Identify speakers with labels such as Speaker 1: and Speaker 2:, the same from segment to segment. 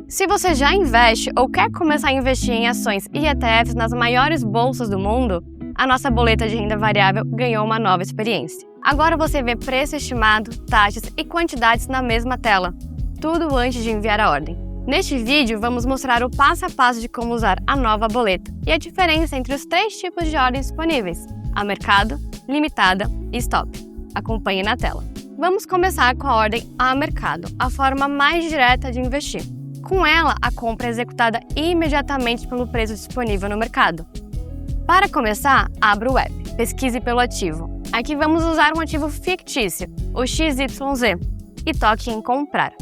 Speaker 1: Se você já investe ou quer começar a investir em ações e ETFs nas maiores bolsas do mundo, a nossa boleta de renda variável ganhou uma nova experiência. Agora você vê preço estimado, taxas e quantidades na mesma tela, tudo antes de enviar a ordem. Neste vídeo, vamos mostrar o passo a passo de como usar a nova boleta e a diferença entre os 3 tipos de ordens disponíveis: a mercado, limitada e stop. Acompanhe na tela. Vamos começar com a ordem a mercado, a forma mais direta de investir. Com ela, a compra é executada imediatamente pelo preço disponível no mercado. Para começar, abra o app, pesquise pelo ativo. Aqui vamos usar um ativo fictício, o XYZ, e toque em comprar.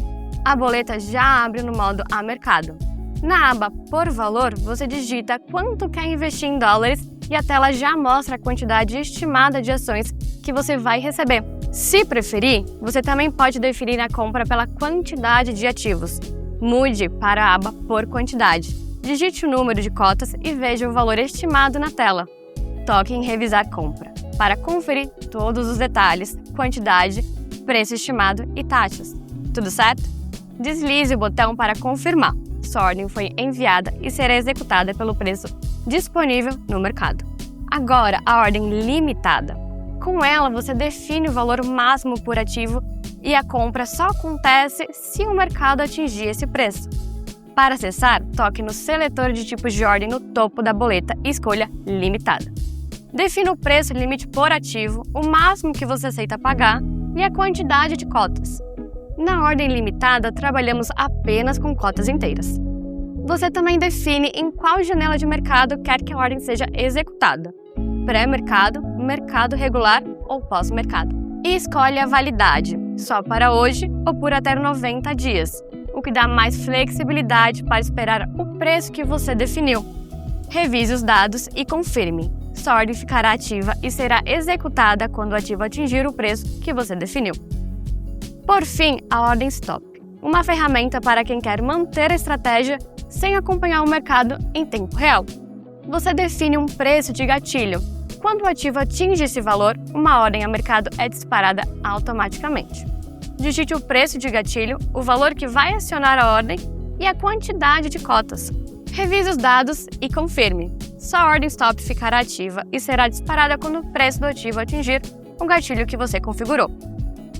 Speaker 1: A boleta já abre no modo a mercado. Na aba por valor, você digita quanto quer investir em dólares e a tela já mostra a quantidade estimada de ações que você vai receber. Se preferir, você também pode definir a compra pela quantidade de ativos. Mude para a aba por quantidade. Digite o número de cotas e veja o valor estimado na tela. Toque em revisar compra, para conferir todos os detalhes, quantidade, preço estimado e taxas. Tudo certo? Deslize o botão para confirmar. Sua ordem foi enviada e será executada pelo preço disponível no mercado. Agora, a ordem limitada. Com ela, você define o valor máximo por ativo e a compra só acontece se o mercado atingir esse preço. Para acessar, toque no seletor de tipos de ordem no topo da boleta e escolha Limitada. Defina o preço limite por ativo, o máximo que você aceita pagar e a quantidade de cotas. Na ordem limitada, trabalhamos apenas com cotas inteiras. Você também define em qual janela de mercado quer que a ordem seja executada: pré-mercado, mercado regular ou pós-mercado. E escolhe a validade, só para hoje ou por até 90 dias, o que dá mais flexibilidade para esperar o preço que você definiu. Revise os dados e confirme. Sua ordem ficará ativa e será executada quando o ativo atingir o preço que você definiu. Por fim, a ordem stop, uma ferramenta para quem quer manter a estratégia sem acompanhar o mercado em tempo real. Você define um preço de gatilho. Quando o ativo atinge esse valor, uma ordem a mercado é disparada automaticamente. Digite o preço de gatilho, o valor que vai acionar a ordem e a quantidade de cotas. Revise os dados e confirme. Sua ordem stop ficará ativa e será disparada quando o preço do ativo atingir o gatilho que você configurou.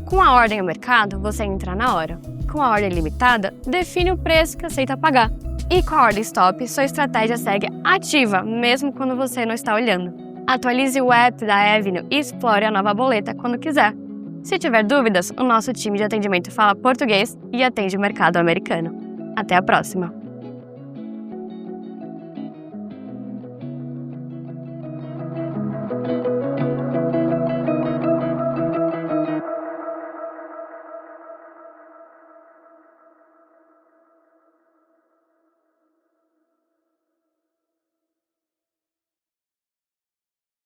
Speaker 1: Com a ordem a mercado, você entra na hora. Com a ordem limitada, define o preço que aceita pagar. E com a ordem stop, sua estratégia segue ativa, mesmo quando você não está olhando. Atualize o app da Avenue e explore a nova boleta quando quiser. Se tiver dúvidas, o nosso time de atendimento fala português e atende o mercado americano. Até a próxima!